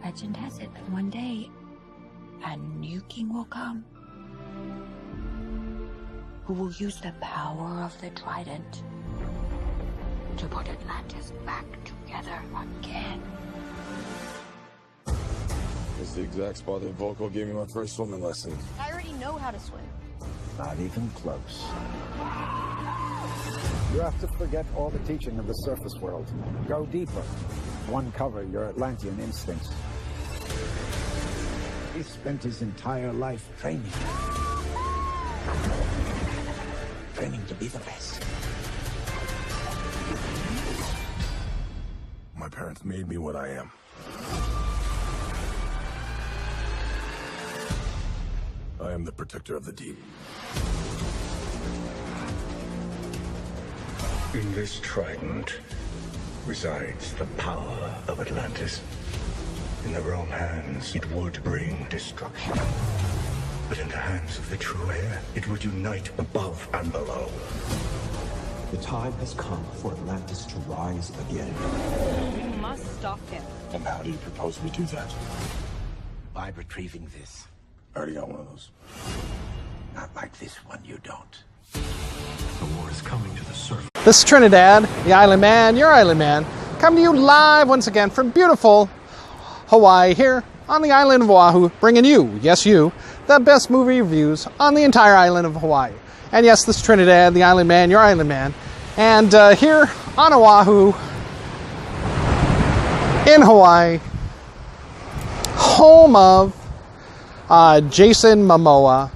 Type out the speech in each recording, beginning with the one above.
Legend has it that one day, a new king will come who will use the power of the trident to put Atlantis back together again. This is the exact spot that Volko gave me my first swimming lesson. I already know how to swim. Not even close. You have to forget all the teaching of the surface world. Go deeper. Uncover your Atlantean instincts. He spent his entire life training. Training to be the best. My parents made me what I am. I am the protector of the deep. In this trident resides the power of Atlantis. In the wrong hands, it would bring destruction. But in the hands of the true heir, it would unite above and below. The time has come for Atlantis to rise again. We must stop him. And how do you propose we do that? By retrieving this. I already got one of those. Not like this one, you don't. The war is coming to the surface. This is Trinidad, the Island Man, your Island Man, coming to you live once again from beautiful Hawaii here on the island of Oahu, bringing you, yes you, the best movie reviews on the entire island of Hawaii. And yes, this is Trinidad, the Island Man, your Island Man, and here on Oahu, in Hawaii, home of Jason Momoa,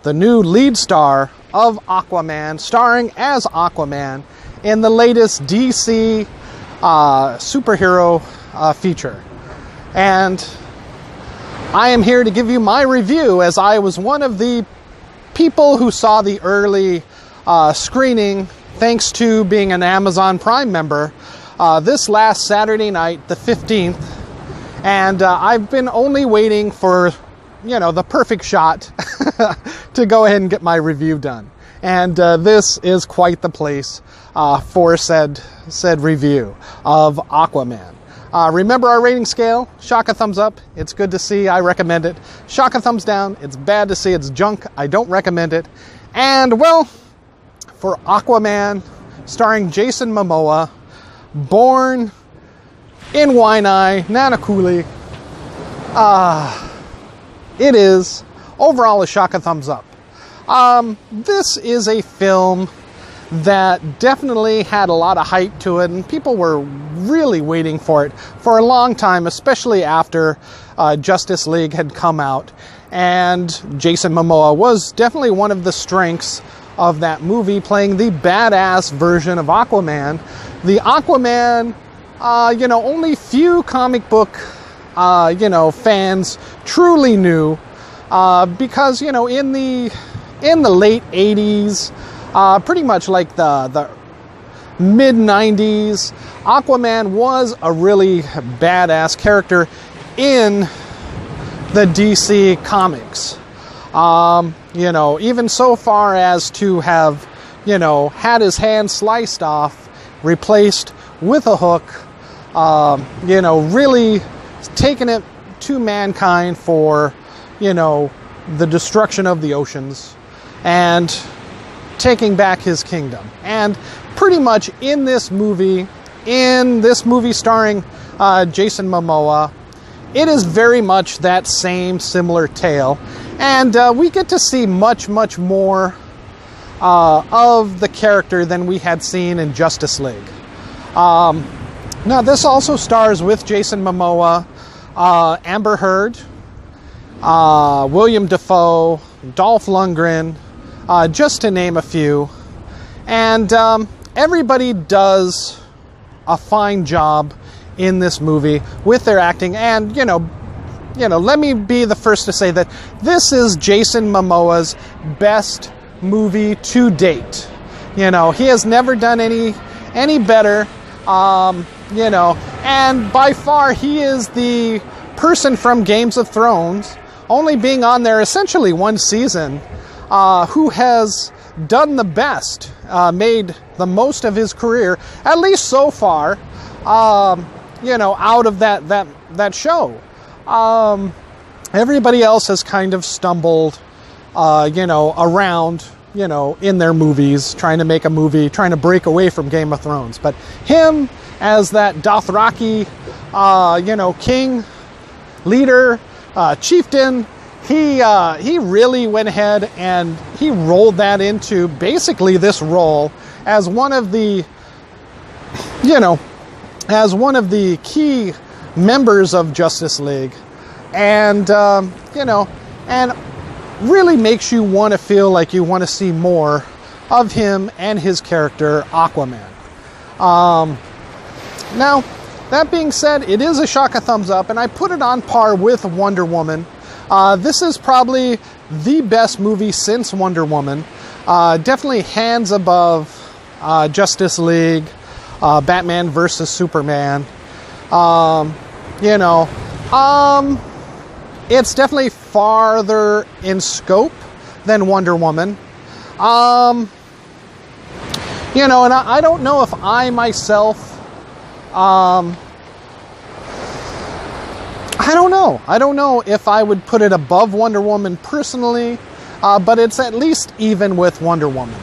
the new lead star of Aquaman, starring as Aquaman in the latest DC superhero feature. And I am here to give you my review, as I was one of the people who saw the early screening thanks to being an Amazon Prime member this last Saturday night, the 15th. And I've been only waiting for, you know, the perfect shot to go ahead and get my review done. And this is quite the place for said review of Aquaman. Remember our rating scale? Shock a thumbs up. It's good to see. I recommend it. Shock a thumbs down. It's bad to see. It's junk. I don't recommend it. And, well, for Aquaman, starring Jason Momoa, born in Waianae, Nanakuli, it is overall a shock a thumbs up. This is a film that definitely had a lot of hype to it, and people were really waiting for it for a long time, especially after Justice League had come out. And Jason Momoa was definitely one of the strengths of that movie, playing the badass version of Aquaman. The Aquaman, only few comic book, fans truly knew, because, in the late 80s, pretty much like the mid 90s, Aquaman was a really badass character in the DC comics. Even so far as to have, had his hand sliced off, replaced with a hook, really taking it to mankind for, the destruction of the oceans and taking back his kingdom. And pretty much in this movie starring Jason Momoa, it is very much that same similar tale. And we get to see much, much more of the character than we had seen in Justice League. Now, this also stars with Jason Momoa, Amber Heard, William Dafoe, Dolph Lundgren, just to name a few. And everybody does a fine job in this movie with their acting. And, let me be the first to say that this is Jason Momoa's best movie to date. He has never done any better, and by far he is the person from Games of Thrones, only being on there essentially one season, who has done the best, made the most of his career, at least so far, out of that show. Everybody else has kind of stumbled, around, in their movies, trying to make a movie, trying to break away from Game of Thrones. But him as that Dothraki, king, leader, chieftain, he really went ahead and he rolled that into basically this role as one of the, as one of the key members of Justice League. And, and really makes you want to feel like you want to see more of him and his character, Aquaman. Now, that being said, it is a shock of thumbs up, and I put it on par with Wonder Woman. This is probably the best movie since Wonder Woman. Definitely hands above Justice League, Batman versus Superman. It's definitely farther in scope than Wonder Woman. And I don't know if I myself, I don't know if I would put it above Wonder Woman personally, but it's at least even with Wonder Woman.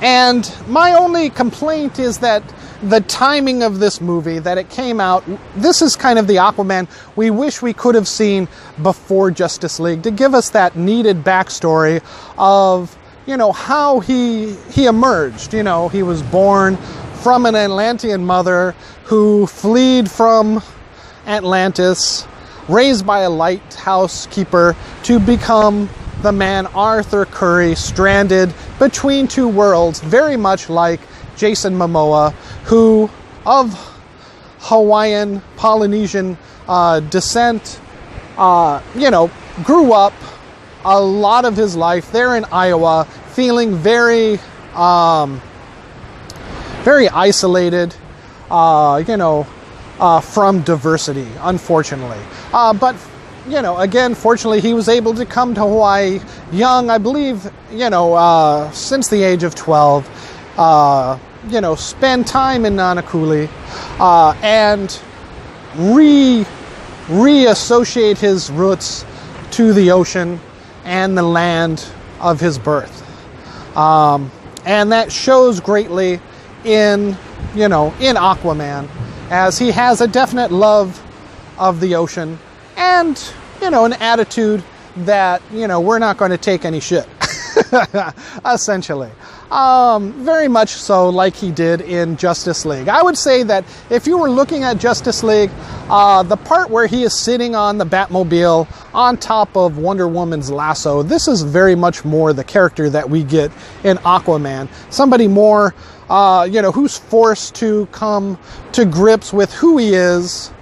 And my only complaint is that the timing of this movie, that it came out, this is kind of the Aquaman we wish we could have seen before Justice League, to give us that needed backstory of, how he emerged. He was born from an Atlantean mother who fled from Atlantis, raised by a lighthouse keeper, to become the man Arthur Curry, stranded between two worlds, very much like Jason Momoa, who of Hawaiian, Polynesian descent, grew up a lot of his life there in Iowa, feeling very, very isolated, from diversity, unfortunately. But again, fortunately, he was able to come to Hawaii young, I believe, since the age of 12. Spend time in Nanakuli, and reassociate his roots to the ocean and the land of his birth. And that shows greatly in Aquaman, as he has a definite love of the ocean and, an attitude that, we're not going to take any shit, essentially. Very much so like he did in Justice League. I would say that if you were looking at Justice League, the part where he is sitting on the Batmobile on top of Wonder Woman's lasso, this is very much more the character that we get in Aquaman. Somebody more, who's forced to come to grips with who he is,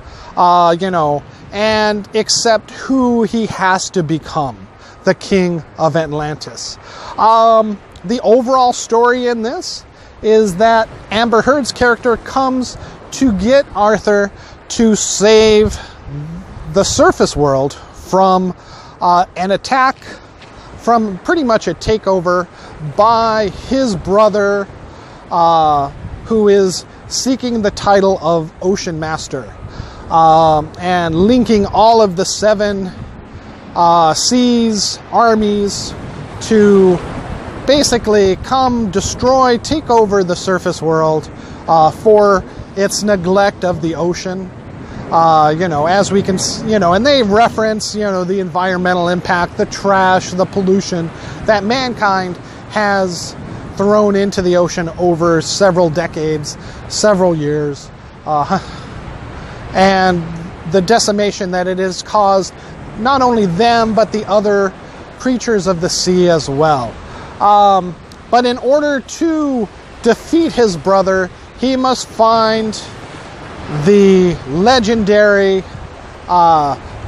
and accept who he has to become, the King of Atlantis. The overall story in this is that Amber Heard's character comes to get Arthur to save the surface world from an attack, from pretty much a takeover by his brother, who is seeking the title of Ocean Master, and linking all of the 7 seas, armies, to basically come destroy, take over the surface world for its neglect of the ocean. As we can, and they reference, the environmental impact, the trash, the pollution that mankind has thrown into the ocean over several decades, several years, and the decimation that it has caused not only them, but the other creatures of the sea as well. But in order to defeat his brother, he must find the legendary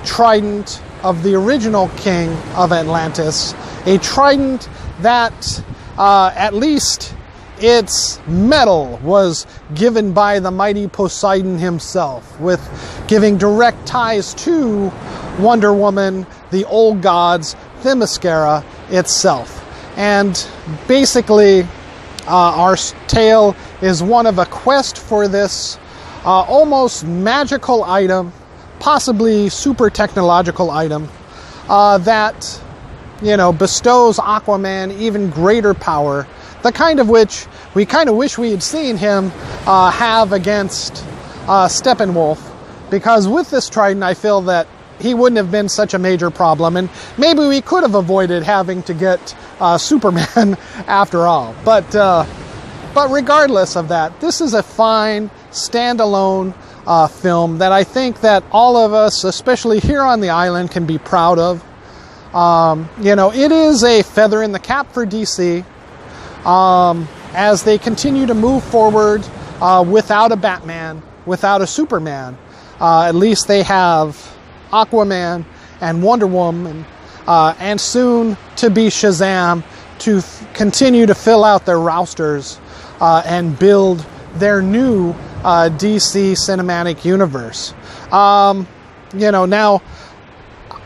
trident of the original king of Atlantis, a trident that at least its metal was given by the mighty Poseidon himself, with giving direct ties to Wonder Woman, the old gods, Themyscira itself. And basically, our tale is one of a quest for this almost magical item possibly super technological item that, you know, bestows Aquaman even greater power, the kind of which we kind of wish we had seen him have against Steppenwolf, because with this trident I feel that he wouldn't have been such a major problem, and maybe we could have avoided having to get Superman after all. But regardless of that, this is a fine standalone film that I think that all of us, especially here on the island, can be proud of. You know, it is a feather in the cap for DC as they continue to move forward without a Batman, without a Superman. At least they have Aquaman and Wonder Woman and soon to be Shazam to continue to fill out their rosters and build their new DC cinematic universe. You know, now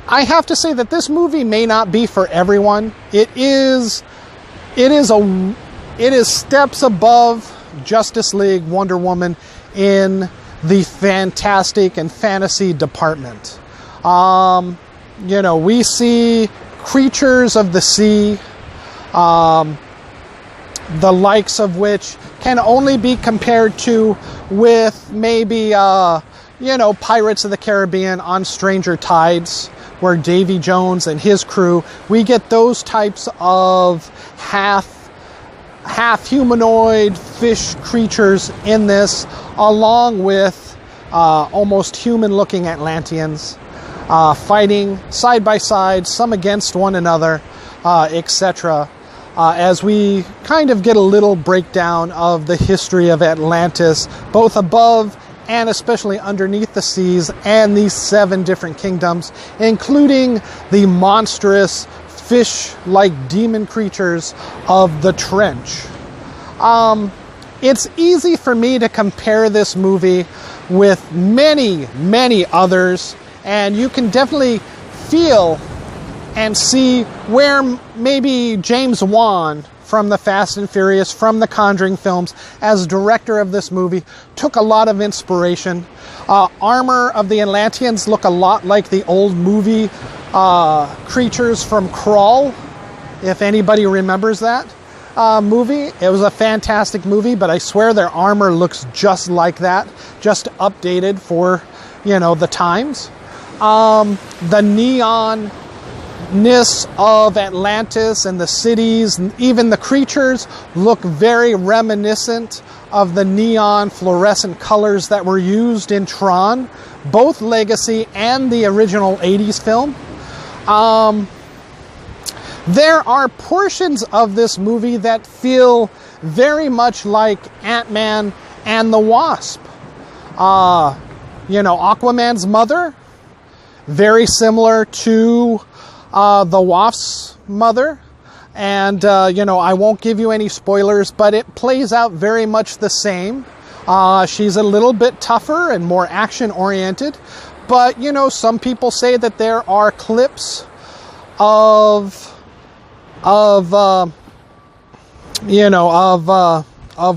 I have to say that this movie may not be for everyone. It is steps above Justice League, Wonder Woman in the fantastic and fantasy department. You know, we see creatures of the sea, the likes of which can only be compared to with maybe, you know, Pirates of the Caribbean on Stranger Tides, where Davy Jones and his crew, we get those types of half humanoid fish creatures in this, along with almost human-looking Atlanteans fighting side by side, some against one another, etc. As we kind of get a little breakdown of the history of Atlantis, both above and especially underneath the seas, and these 7 different kingdoms, including the monstrous fish-like demon creatures of the Trench. It's easy for me to compare this movie with many, many others, and you can definitely feel and see where maybe James Wan from the Fast and Furious, from the Conjuring films, as director of this movie, took a lot of inspiration. Armor of the Atlanteans look a lot like the old movie creatures from Crawl, if anybody remembers that movie. It was a fantastic movie, but I swear their armor looks just like that, just updated for, you know, the times. The neon of Atlantis and the cities, and even the creatures, look very reminiscent of the neon fluorescent colors that were used in Tron, both Legacy and the original 80s film. There are portions of this movie that feel very much like Ant-Man and the Wasp. You know, Aquaman's mother, very similar to the Wasp's mother, and you know, I won't give you any spoilers, but it plays out very much the same. She's a little bit tougher and more action-oriented, but you know, some people say that there are clips of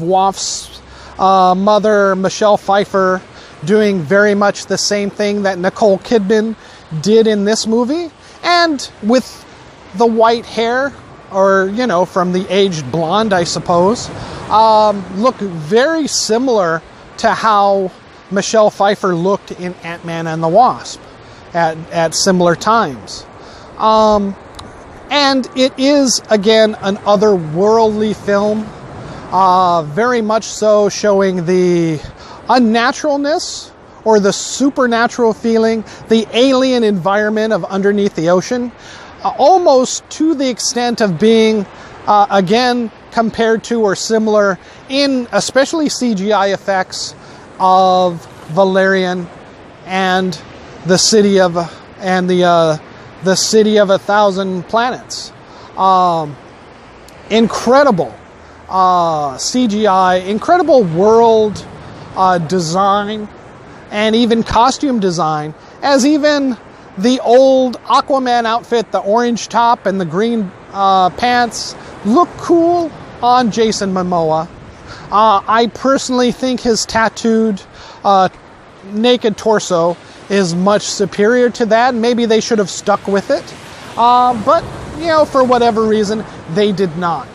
Wasp's mother, Michelle Pfeiffer, doing very much the same thing that Nicole Kidman did in this movie. And with the white hair, or, you know, from the aged blonde, I suppose, look very similar to how Michelle Pfeiffer looked in Ant-Man and the Wasp at similar times. And it is, again, an otherworldly film, very much so showing the unnaturalness or the supernatural feeling, the alien environment of underneath the ocean, almost to the extent of being, again, compared to or similar in especially CGI effects of Valerian and the city of the city of 1,000 planets. Incredible CGI, incredible world design, and even costume design, as even the old Aquaman outfit, the orange top and the green pants, look cool on Jason Momoa. I personally think his tattooed naked torso is much superior to that. Maybe they should have stuck with it. But, you know, for whatever reason, they did not.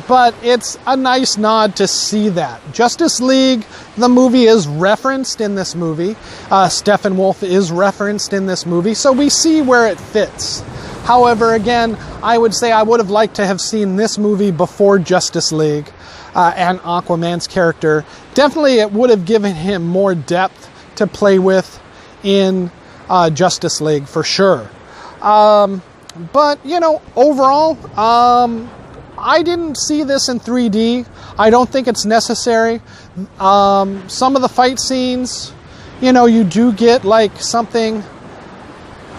But it's a nice nod to see that. Justice League, the movie, is referenced in this movie. Steppenwolf is referenced in this movie, so we see where it fits. However, again, I would say I would have liked to have seen this movie before Justice League and Aquaman's character. Definitely it would have given him more depth to play with in Justice League, for sure. But, you know, overall, I didn't see this in 3D. I don't think it's necessary. Some of the fight scenes, you know, you do get like something,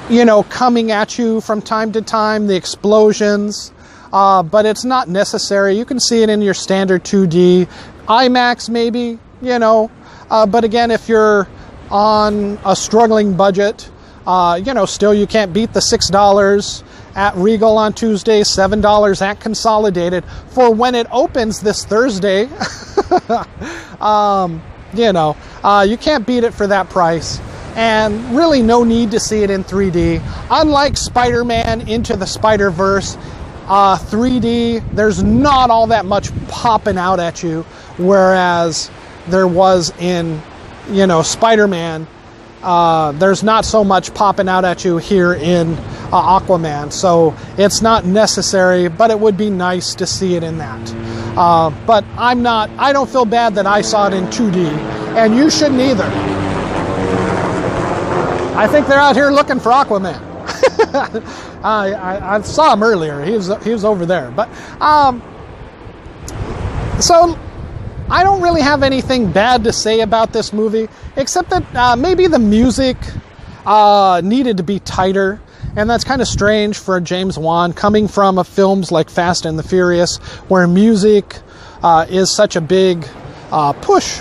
you know, coming at you from time to time, the explosions, but it's not necessary. You can see it in your standard 2D. IMAX maybe, you know, but again, if you're on a struggling budget, you know, still you can't beat the $6 at Regal on Tuesday, $7 at Consolidated for when it opens this Thursday. You know, you can't beat it for that price. And really no need to see it in 3D. Unlike Spider-Man Into the Spider-Verse, 3D, there's not all that much popping out at you, whereas there was in, you know, Spider-Man. There's not so much popping out at you here in Aquaman, so it's not necessary, but it would be nice to see it in that. But I don't feel bad that I saw it in 2D, and you shouldn't either. I think they're out here looking for Aquaman. I saw him earlier. He was over there, but so I don't really have anything bad to say about this movie, except that maybe the music needed to be tighter. And that's kind of strange for James Wan, coming from films like Fast and the Furious, where music is such a big push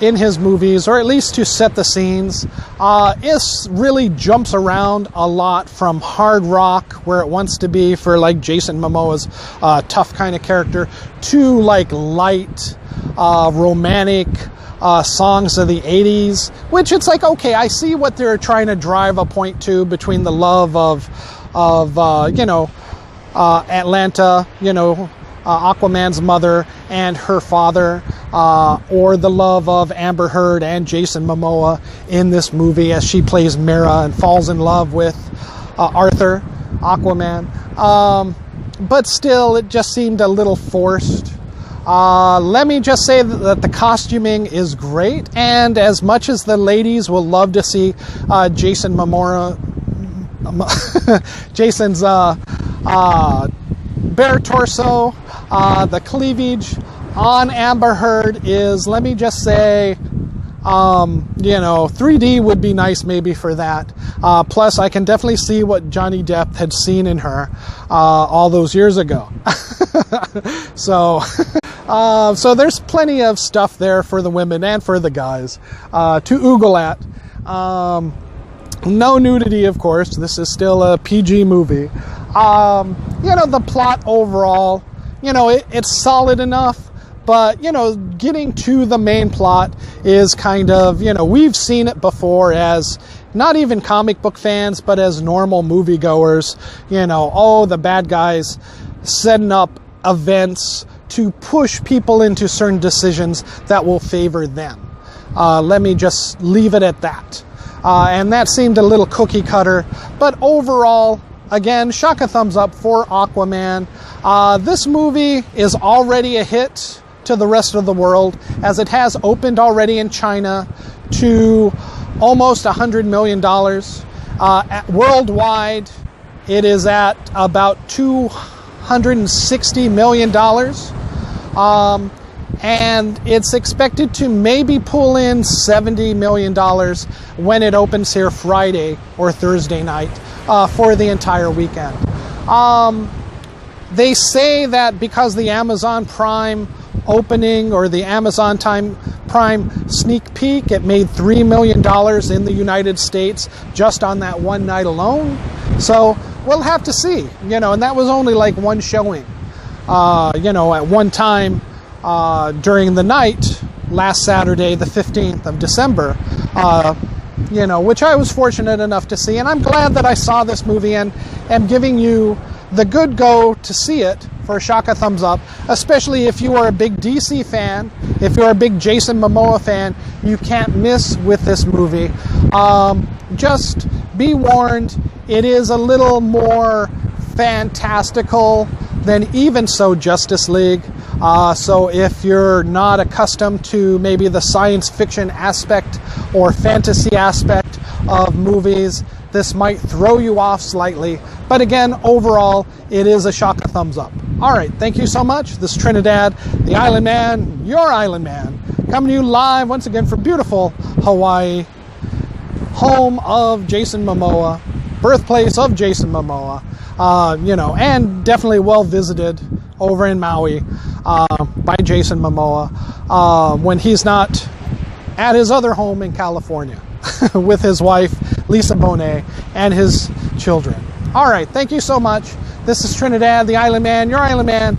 in his movies, or at least to set the scenes. It really jumps around a lot from hard rock, where it wants to be for like Jason Momoa's tough kind of character, to like light, romantic songs of the 80s, which it's like, okay, I see what they're trying to drive a point to between the love of you know, Atlanta, you know, Aquaman's mother and her father, or the love of Amber Heard and Jason Momoa in this movie as she plays Mera and falls in love with Arthur, Aquaman. But still, it just seemed a little forced. Let me just say that the costuming is great, and as much as the ladies will love to see Jason Momoa, Jason's bare torso, the cleavage on Amber Heard is, let me just say, you know, 3D would be nice maybe for that. Plus, I can definitely see what Johnny Depp had seen in her all those years ago. So there's plenty of stuff there for the women and for the guys to oogle at. No nudity, of course. This is still a PG movie. You know, the plot overall, you know, it's solid enough. But, you know, getting to the main plot is kind of, you know, we've seen it before as not even comic book fans, but as normal moviegoers. You know, oh, the bad guys setting up events to push people into certain decisions that will favor them. Let me just leave it at that. And that seemed a little cookie cutter. But overall, again, shock a thumbs up for Aquaman. This movie is already a hit to the rest of the world, as it has opened already in China to almost $100 million. Worldwide, it is at about $260 million. And it's expected to maybe pull in $70 million when it opens here Friday or Thursday night for the entire weekend. They say that because the Amazon Prime opening or the Amazon Prime sneak peek, it made $3 million in the United States just on that one night alone. So we'll have to see, you know, and that was only like one showing, you know, at one time during the night, last Saturday, the 15th of December, which I was fortunate enough to see. And I'm glad that I saw this movie and am giving you the good go to see it for a shock of thumbs up, especially if you are a big DC fan, if you're a big Jason Momoa fan, you can't miss with this movie. Just be warned, it is a little more fantastical than even so Justice League. So if you're not accustomed to maybe the science fiction aspect or fantasy aspect of movies, this might throw you off slightly. But again, overall, it is a shock of thumbs up. All right, thank you so much. This is Trinidad, the Island Man, your Island Man, coming to you live once again from beautiful Hawaii, home of Jason Momoa, birthplace of Jason Momoa, and definitely well visited over in Maui by Jason Momoa when he's not at his other home in California with his wife, Lisa Bonet, and his children. All right, thank you so much. This is Trinidad, the Island Man, your Island Man,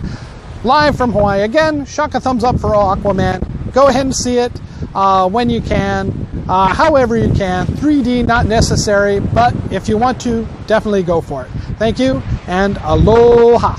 live from Hawaii. Again, shock a thumbs up for Aquaman. Go ahead and see it when you can, however you can. 3D not necessary, but if you want to, definitely go for it. Thank you, and aloha.